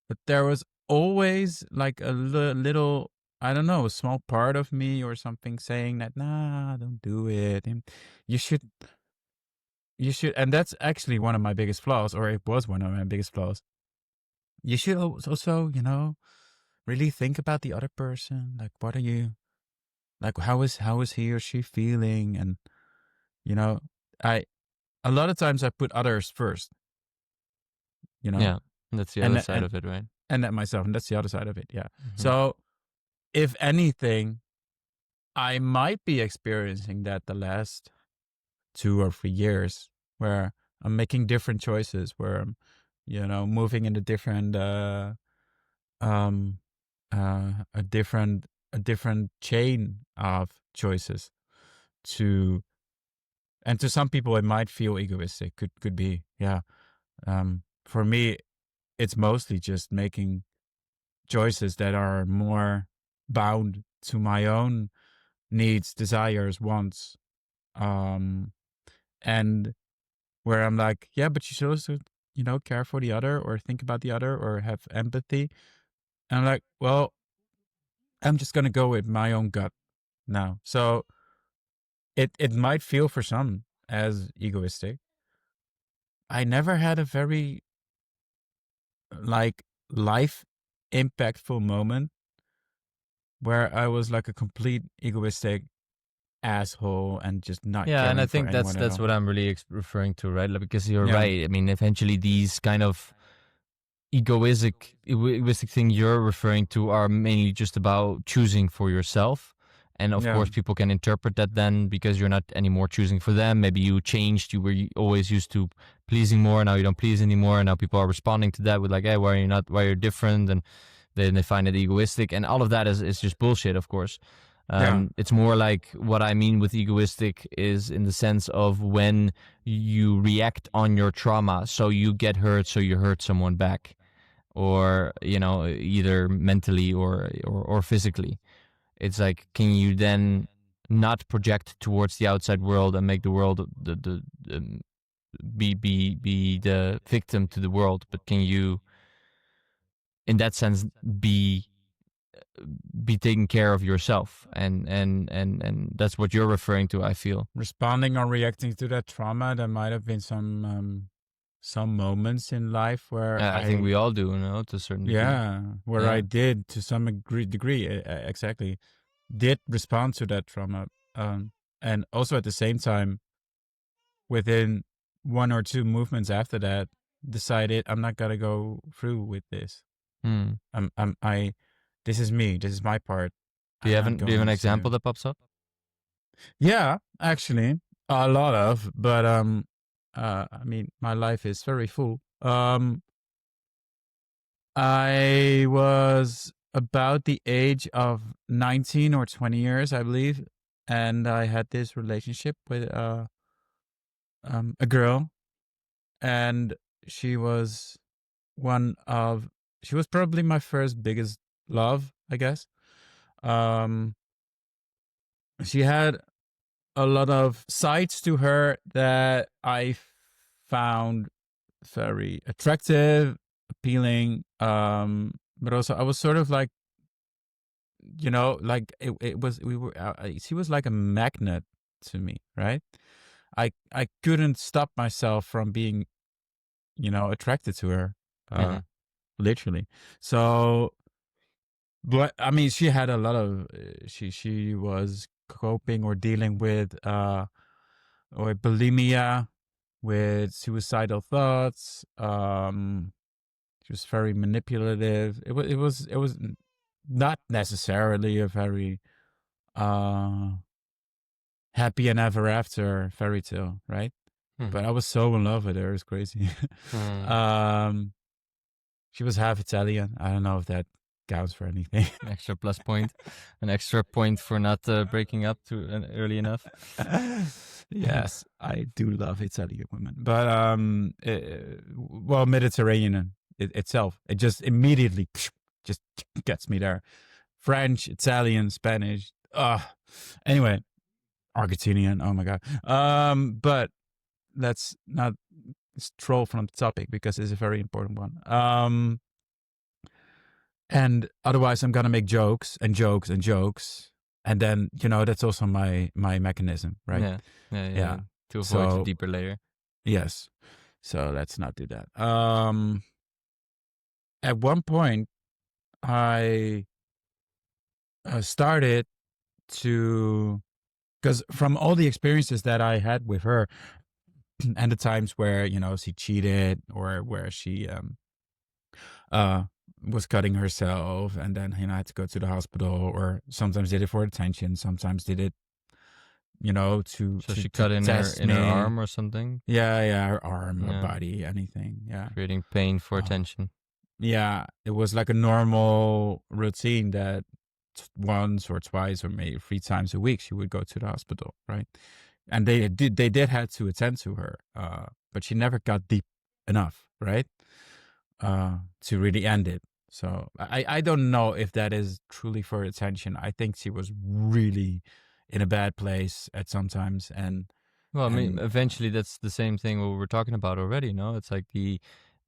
But there was always like a little, I don't know, a small part of me or something saying that, nah, don't do it. And you should, and that's actually one of my biggest flaws, or it was one of my biggest flaws. You should also, really think about the other person. Like, what are you, like, how is he or she feeling? And, I, a lot of times I put others first,
Yeah, that's the other
and,
side of it, right?
and that myself. And that's the other side of it. Yeah.
Mm-hmm.
So if anything, I might be experiencing that the last 2 or 3 years where I'm making different choices, where I'm, moving in a different, a different chain of choices and to some people it might feel egoistic. Could be, yeah. For me, it's mostly just making choices that are more bound to my own needs, desires, wants, and where I'm like, yeah, but you should also, care for the other or think about the other or have empathy. And I'm like, well, I'm just gonna go with my own gut now. So it might feel for some as egoistic. I never had a very like life impactful moment where I was like a complete egoistic asshole and just not
Yeah, and I
caring for
think
anyone at
that's
all.
what I'm really referring to, right? Like, because you're
Yeah.
right. I mean, eventually these kind of egoistic thing you're referring to are mainly just about choosing for yourself. And of
Yeah.
course, people can interpret that then because you're not anymore choosing for them. Maybe you changed. You were always used to pleasing more. Now you don't please anymore. And now people are responding to that with like, hey, why are you not? Why are you different? And then they find it egoistic. And all of that is just bullshit, of course.
Yeah.
It's more like what I mean with egoistic is in the sense of when you react on your trauma. So you get hurt, so you hurt someone back, or either mentally or physically. It's like, can you then not project towards the outside world and make the world the be the victim to the world, but can you in that sense be taking care of yourself, and that's what you're referring to, I feel.
Responding or reacting to that trauma, there might have been some moments in life where
I think we all do, to a certain degree.
yeah, where I did to some degree exactly did respond to that trauma, and also at the same time, within 1 or 2 movements after that, decided I'm not gonna go through with this. I this is me. This is my part.
Do you
I'm
have
not
do you have an
going
example
to.
that pops up?
Yeah, actually, a lot of, but I mean, my life is very full. I was about the age of 19 or 20 years, I believe, and I had this relationship with a girl, and she was she was probably my first biggest love, I guess. Um, she had a lot of sides to her that I found very attractive, appealing. But also I was sort of like, like it was, she was like a magnet to me, right? I couldn't stop myself from being, attracted to her, literally. So, but I mean, she had a lot of, she was coping or dealing with or bulimia, with suicidal thoughts. She was very manipulative. It was not necessarily a very happy and ever after fairy tale, right? But I was so in love with her. It's crazy. She was half Italian. I don't know if that counts for anything.
An extra plus point, an extra point for not breaking up too early enough.
Yes, I do love Italian women, but well, Mediterranean itself, it just immediately just gets me there. French, Italian, Spanish. Anyway, Argentinian. Oh my god. But let's not stroll from the topic because it's a very important one. And otherwise, I'm gonna make jokes and jokes and jokes, and then that's also my mechanism, right?
Yeah. To avoid the deeper layer.
Yes. So let's not do that. At one point, I started to, because from all the experiences that I had with her, and the times where she cheated or where she was cutting herself, and then had to go to the hospital, or sometimes did it for attention, sometimes did it to
she cut in her arm or something.
Yeah, her arm, her body, anything. Yeah,
creating pain for attention.
Yeah, it was like a normal routine that once or twice or maybe 3 times a week she would go to the hospital, right? And they did have to attend to her, but she never got deep enough, right, to really end it. So I don't know if that is truly for attention. I think she was really in a bad place at sometimes, and
well, I mean, eventually that's the same thing what we're talking about already. No, it's like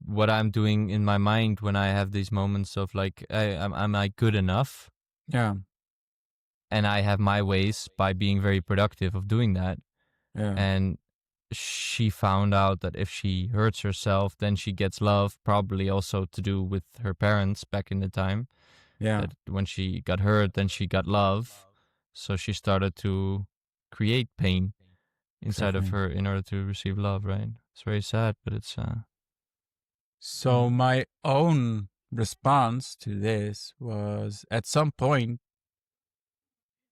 what I'm doing in my mind when I have these moments of like, am I good enough?
Yeah.
And I have my ways by being very productive of doing that.
Yeah.
And she found out that if she hurts herself, then she gets love, probably also to do with her parents back in the time.
Yeah.
That when she got hurt, then she got love. So she started to create pain inside of her in order to receive love, right? It's very sad, but it's...
So my own response to this was, at some point,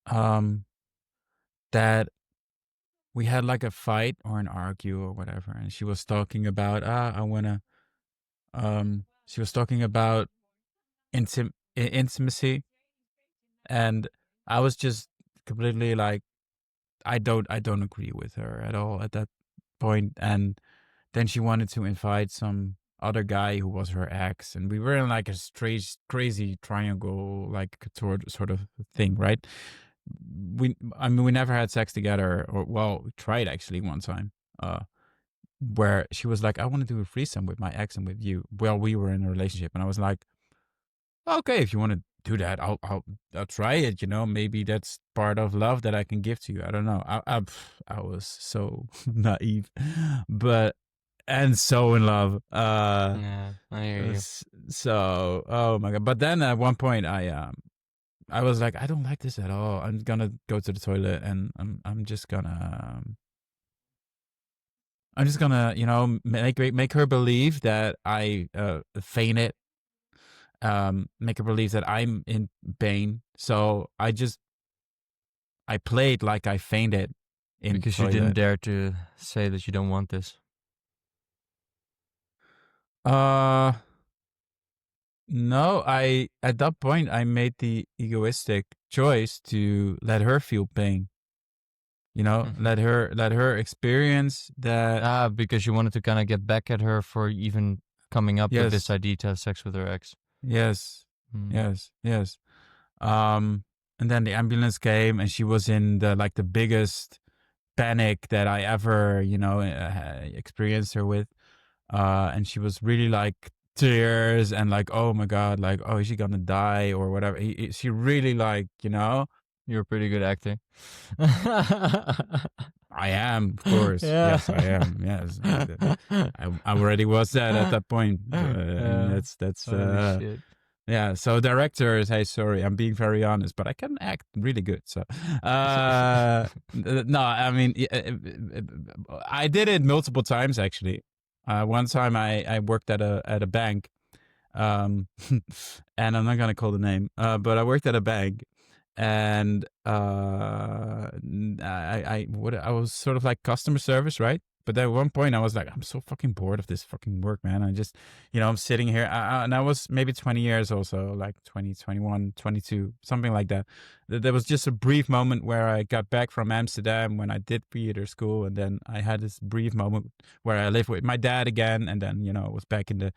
that we had like a fight or an argue or whatever, and she was talking about she was talking about intimacy, and I was just completely like, I don't agree with her at all at that point. And then she wanted to invite some other guy who was her ex, and we were in like a strange, crazy triangle, like sort of thing, right? We never had sex together, or well, we tried actually one time, where she was like, I want to do a threesome with my ex and with you. Well, we were in a relationship, and I was like, okay, if you want to do that, I'll try it. Maybe that's part of love that I can give to you. I don't know. I was so naive, and so in love.
Yeah, I hear you.
So, oh my god! But then at one point, I was like, I don't like this at all. I'm gonna go to the toilet, and I'm just gonna make her believe that I fainted. Make her believe that I'm in pain. So I played like I fainted
because you didn't dare to say that you don't want this.
No, at that point I made the egoistic choice to let her feel pain. Let her experience that.
Because you wanted to kind of get back at her for even coming up with this idea to have sex with her ex.
Yes. Yes. And then the ambulance came, and she was in the biggest panic that I ever, experienced her with. And she was really like tears and like, oh my God, like, oh, is she gonna die or whatever? She really like,
You're a pretty good actor.
I am, of course. Yeah. Yes, I am. Yes, I already was that at that point. And that's
Holy shit.
Yeah, so directors, hey, sorry, I'm being very honest, but I can act really good. So, no, I mean, I did it multiple times actually. One time I worked at a bank, um, and I'm not gonna call the name, but I worked at a bank, and I was sort of like customer service, right? But at one point I was like, I'm so fucking bored of this fucking work, man. I just, I'm sitting here, and I was maybe 20 years also, like 20, 21, 22, something like that. There was just a brief moment where I got back from Amsterdam when I did theater school, and then I had this brief moment where I lived with my dad again, and then I was back in the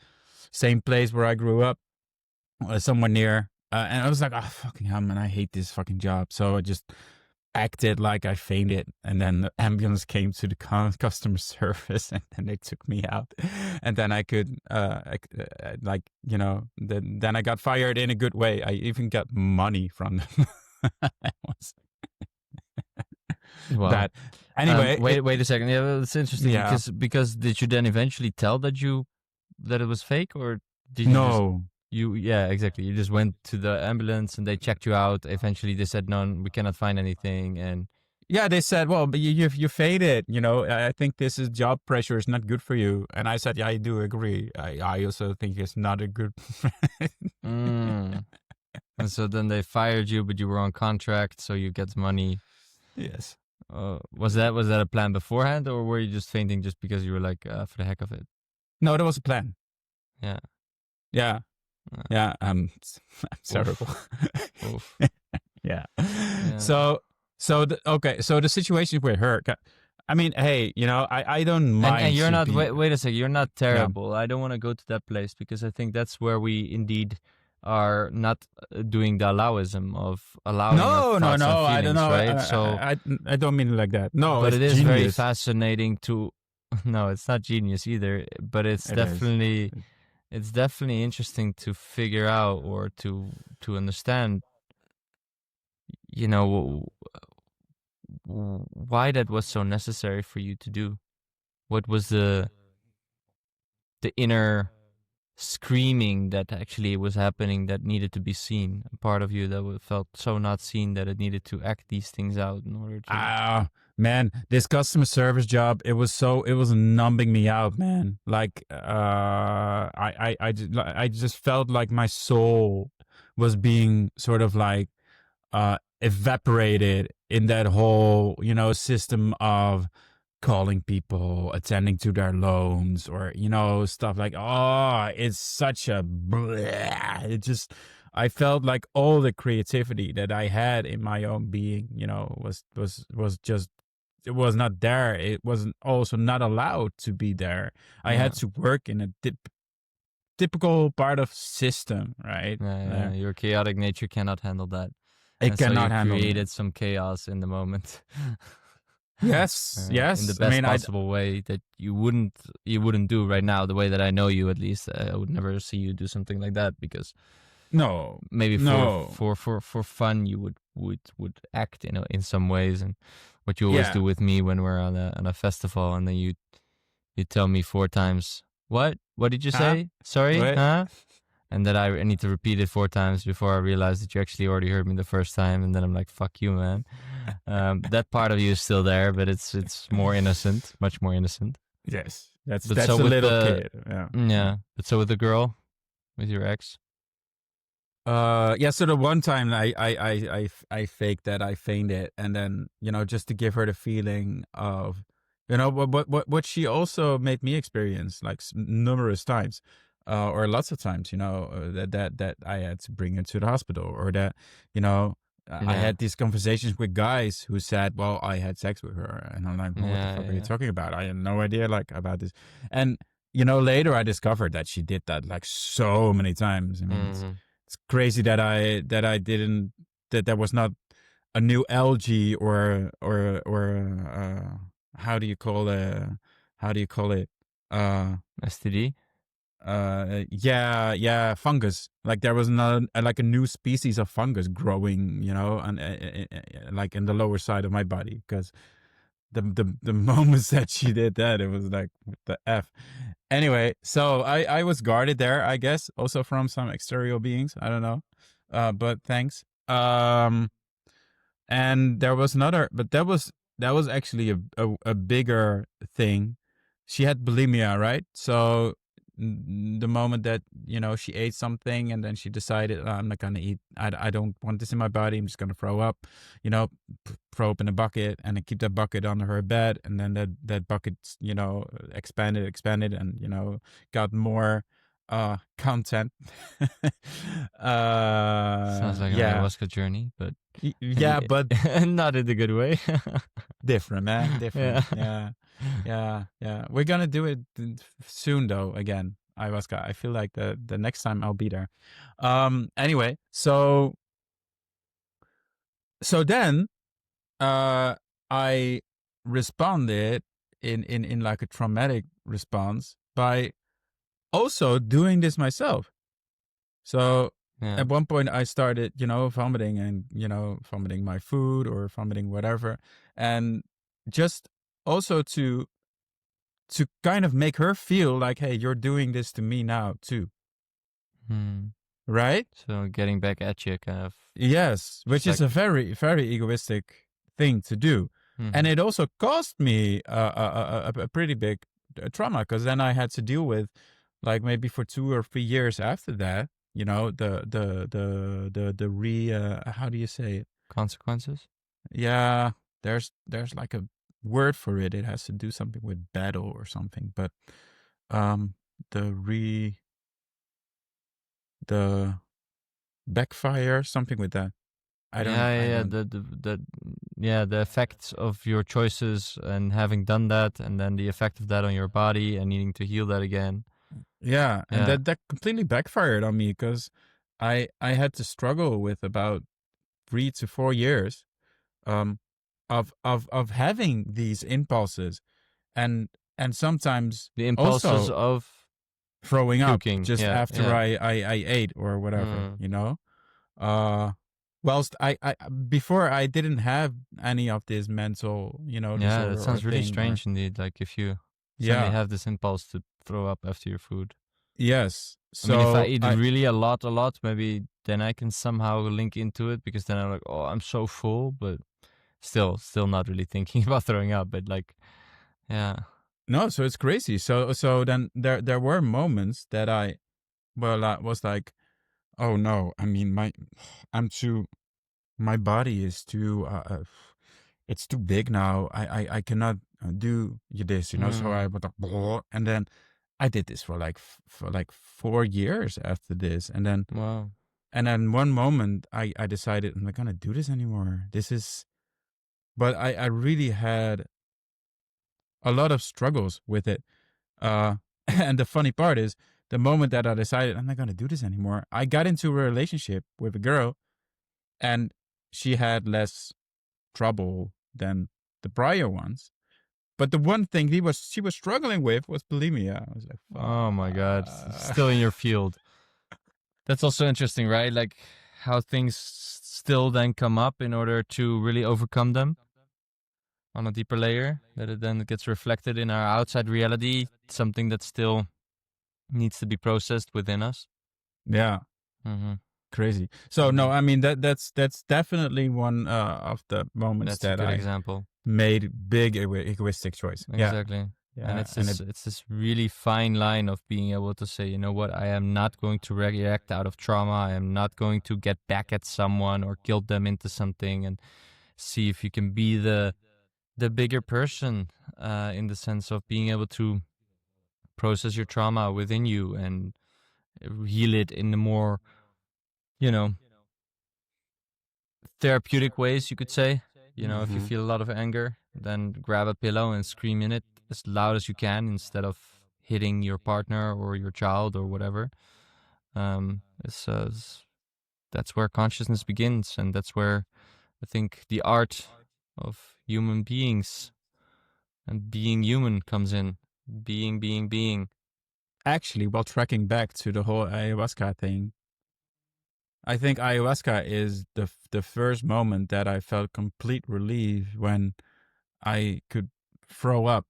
same place where I grew up, somewhere near. And I was like, oh, fucking hell, man, I hate this fucking job. So I just acted like I fainted. And then the ambulance came to the customer service, and then they took me out. And then I could, then I got fired in a good way. I even got money from them. It was
Wow.
bad. Anyway.
Wait a second. Yeah, well, it's interesting
Yeah.
because did you then eventually tell that it was fake, or did you
No.
yeah, exactly. You just went to the ambulance and they checked you out. Eventually they said, no, we cannot find anything. And
yeah, they said, well, but you faded. I think this is job pressure is not good for you. And I said, yeah, I do agree. I also think it's not a good.
And so then they fired you, but you were on contract, so you get money.
Yes.
Was that a plan beforehand, or were you just fainting just because you were like, for the heck of it?
No, there was a plan.
Yeah.
Yeah. Yeah. I'm terrible.
Oof.
Yeah. So the situation with her, I mean, hey, I don't mind.
And you're not, wait a second, you're not terrible. Yeah. I don't want to go to that place, because I think that's where we indeed are not doing the Allowism of allowing our thoughts and feelings,
I don't know.
Right?
I don't mean it like that. No,
but
it
is
genius.
Very fascinating to. No, it's not genius either. But it's definitely interesting to figure out, or to understand. Why that was so necessary for you to do. What was the inner screaming that actually was happening that needed to be seen? A part of you that felt so not seen that it needed to act these things out in order to.
Man, this customer service job, it was numbing me out, man. Like, I just felt like my soul was being sort of like evaporated in that whole, system of calling people, attending to their loans, or, stuff like, it's such a bleh. It just, I felt like all the creativity that I had in my own being, was just, it was not there. It wasn't also not allowed to be there. I had to work in a typical part of system, right?
Yeah. Your chaotic nature cannot handle that.
It cannot handle it.
Created some chaos in the moment.
Yes.
In the best possible way that you wouldn't do right now. The way that I know you, at least, I would never see you do something like that, because maybe for fun you would act in some ways, and what you always do with me when we're on a festival, and then you tell me 4 times, what did you say? Sorry, huh? And then I need to repeat it 4 times before I realize that you actually already heard me the first time, and then I'm like, fuck you, man. That part of you is still there, but it's more innocent, much more innocent.
Yes, that's a little kid.
Yeah. But so with the girl, with your ex.
So the one time I faked that I fainted, and then just to give her the feeling of what she also made me experience, like numerous times. Or lots of times, that I had to bring her to the hospital, or that, I had these conversations with guys who said, well, I had sex with her. And I'm like, well, what the fuck are you talking about? I had no idea, like, about this. And, later I discovered that she did that, like, so many times. I mean, it's crazy that there was not a new algae or how do you call it?
STD?
Fungus. Like, there was not like a new species of fungus growing, and like in the lower side of my body, because the moments that she did that, it was like, what the F. Anyway, so I was guarded there, I guess, also from some exterior beings. I don't know, but thanks. And there was another, but that was actually a bigger thing. She had bulimia, right? So the moment that she ate something and then she decided, "Oh, I'm not gonna eat. I don't want this in my body. I'm just gonna throw up. You know, throw up in a bucket and then keep that bucket under her bed, and then that bucket expanded and got more content.
Sounds like an
Yeah.
ayahuasca journey, but
Yeah, but
not in the good way.
different, man.
Yeah.
Different. Yeah. Yeah. Yeah. We're gonna do it soon though, again. Ayahuasca. I feel like the next time I'll be there. Anyway, so then I responded in like a traumatic response by also doing this myself. So
Yeah.
at one point I started, vomiting and, vomiting my food or vomiting whatever. And just also to kind of make her feel like, hey, you're doing this to me now too.
Hmm.
Right?
So getting back at you, kind of.
Yes, which
Just
is
like.
a very, very egoistic thing to do. And
Mhm.
it also cost me a pretty big trauma, because then I had to deal with, like, maybe for 2 or 3 years after that, how do you say it?
Consequences.
Yeah, there's like a word for it. It has to do something with battle or something, but um the the backfire, something with that.
Yeah, yeah,
I
yeah.
don't.
The effects of your choices and having done that, and then the effect of that on your body and needing to heal that again.
Yeah, and
Yeah.
that completely backfired on me, because I had to struggle with about 3 to 4 years um of having these impulses, and sometimes
The impulses
also
of
throwing up
puking.
just
Yeah,
after
yeah.
I ate or whatever,
Mm.
uh whilst I before I didn't have any of this mental
Yeah, that
disorder or
sounds really
thing, or
strange indeed. Like if you suddenly
yeah.
have this impulse to throw up after your food.
Yes,
I mean, if I
so
eat
I
really a lot, maybe then I can somehow link into it because then I'm like, oh, I'm so full, but still not really thinking about throwing up. But like, yeah,
no, so it's crazy. So then there were moments that I was like, oh no, I mean, I'm too my body is too it's too big now. I cannot do this, so I
mm,
was like, and then I did this for like for like 4 years after this,
wow,
and then one moment I decided, I'm not gonna do this anymore. This is But I really had a lot of struggles with it. And the funny part is, the moment that I decided I'm not gonna do this anymore, I got into a relationship with a girl, and she had less trouble than the prior ones. But the one thing she was struggling with was bulimia. I was like,
oh my god,
fuck.
still in your field. That's also interesting, right? Like how things still then come up in order to really overcome them on a deeper layer. That it then gets reflected in our outside reality, something that still needs to be processed within us.
Yeah,
Mm-hmm.
crazy. So
Mm-hmm.
no, I mean that's definitely one of the moments
That's a
that
good
I
example.
made big egoistic choice. Yeah,
Exactly. And
yeah, and it.
it's this really fine line of being able to say, you know what, I am not going to react out of trauma. I am not going to get back at someone or guilt them into something, and see if you can be the bigger person, in the sense of being able to process your trauma within you and heal it in the more, you know, therapeutic ways, you could say. You know, if you
Mhm.
feel a lot of anger, then grab a pillow and scream in it as loud as you can instead of hitting your partner or your child or whatever. That's where consciousness begins, and that's where I think the art of human beings and being human comes in. Being.
Actually, while tracking back to the whole ayahuasca thing, I think ayahuasca is the first moment that I felt complete relief when I could throw up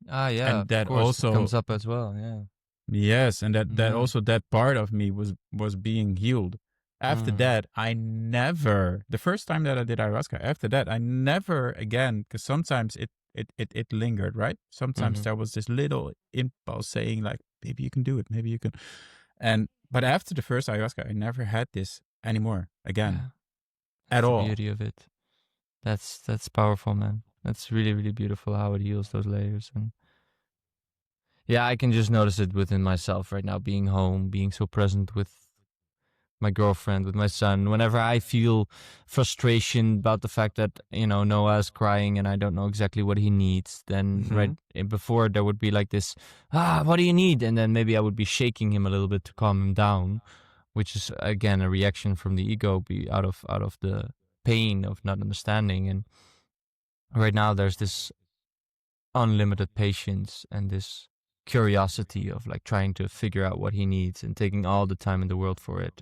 Yeah,
and
of
that
course it
also,
comes up as well. Yeah.
yes, and that
Yeah.
also, that part of me was being healed. After
Mm.
that, I never, the first time that I did ayahuasca, after that, I never again, because sometimes it lingered, right? Sometimes
Mm-hmm.
there was this little impulse saying like, maybe you can do it, maybe you can. And but after the first ayahuasca, I never had this anymore again
Yeah.
at
That's the
all.
beauty of it. That's powerful, man. That's really, really beautiful how it heals those layers. And yeah, I can just notice it within myself right now, being home, being so present with my girlfriend, with my son. Whenever I feel frustration about the fact that, Noah is crying and I don't know exactly what he needs, then right before there would be like this, what do you need? And then maybe I would be shaking him a little bit to calm him down, which is again a reaction from the ego, be out of the pain of not understanding. And right now there's this unlimited patience and this curiosity of like trying to figure out what he needs and taking all the time in the world for it.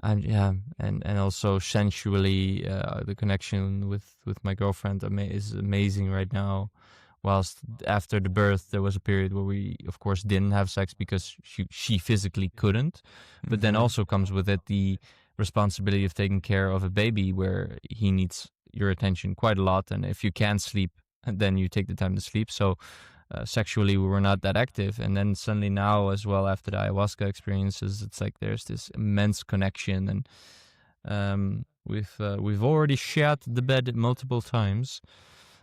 And yeah, and also sensually, the connection with my girlfriend is amazing right now. Whilst after the birth, there was a period where we, of course, didn't have sex because she physically couldn't. But then also comes with it the responsibility of taking care of a baby, where he needs your attention quite a lot. And if you can sleep, then you take the time to sleep. So sexually we were not that active, and then suddenly now as well, after the ayahuasca experiences, it's like there's this immense connection. And we've already shared the bed multiple times.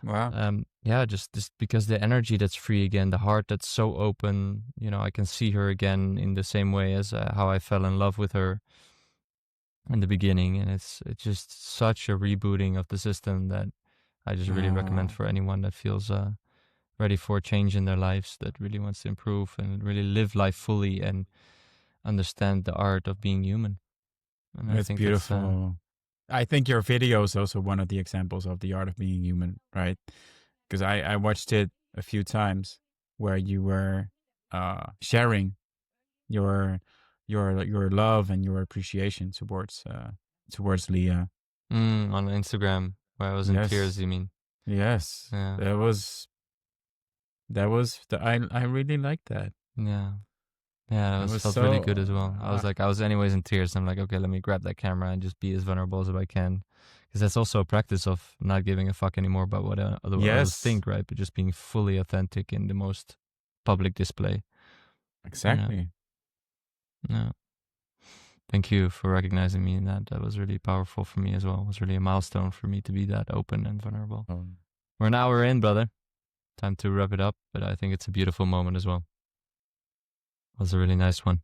Wow.
Yeah, just because the energy that's free again, the heart that's so open, I can see her again in the same way as how I fell in love with her in the beginning. And it's just such a rebooting of the system that I just really recommend for anyone that feels ready for a change in their lives, that really wants to improve and really live life fully and understand the art of being human. And I
It's
think that's
beautiful. I think your video is also one of the examples of the art of being human, right? Because I watched it a few times where you were sharing your your love and your appreciation towards Lea.
on Instagram, where I was in tears.
Yes,
You mean?
yes,
Yeah,
I really liked that.
yeah, yeah. That
That
was
was
felt really
so
good as well. I was anyways in tears. I'm like, okay, let me grab that camera and just be as vulnerable as I can, because that's also a practice of not giving a fuck anymore about what others
yes,
think, right? But just being fully authentic in the most public display. Yeah,
exactly.
yeah. Thank you for recognizing me in that. That was really powerful for me as well. It was really a milestone for me to be that open and vulnerable. We're an hour in, brother. Time to wrap it up, but I think it's a beautiful moment as well. It was a really nice one.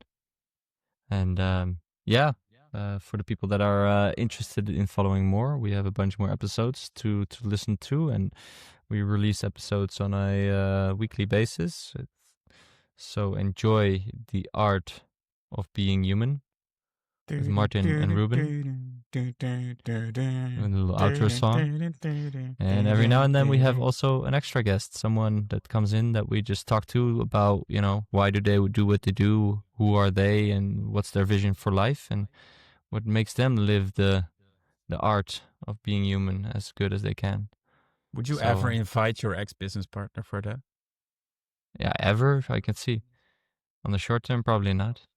And for the people that are interested in following more, we have a bunch more episodes to listen to, and we release episodes on a weekly basis. So enjoy the art of being human with Martin and Ruben, with a little outro song. And every now and then we have also an extra guest, someone that comes in that we just talk to about, why do they do what they do, who are they, and what's their vision for life, and what makes them live the art of being human as good as they can.
Would you ever
So
invite your ex-business partner for that?
yeah, ever I can see. On the short term, probably not.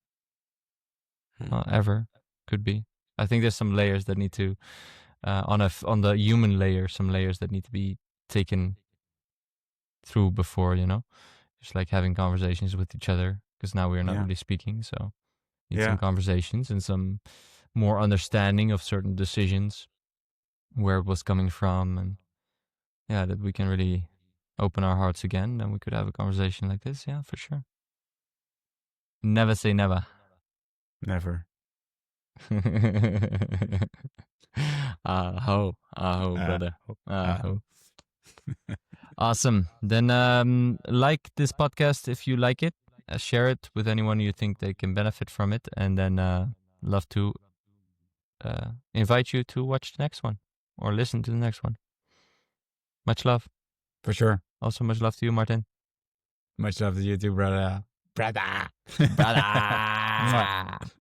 Ever could be. I think there's some layers that need to on the human layer, some layers that need to be taken through before, just like having conversations with each other, because now we are not
Yeah.
really speaking. So need
Yeah.
some conversations and some more understanding of certain decisions, where it was coming from, and yeah, that we can really open our hearts again. Then we could have a conversation like this. Yeah, for sure. Never say never.
Never.
Aho, brother. Aho. Awesome. Then like this podcast if you like it. Share it with anyone you think they can benefit from it. And then love to invite you to watch the next one or listen to the next one. Much love.
For sure.
Also much love to you, Martin.
Much love to you too, brother.
Brother.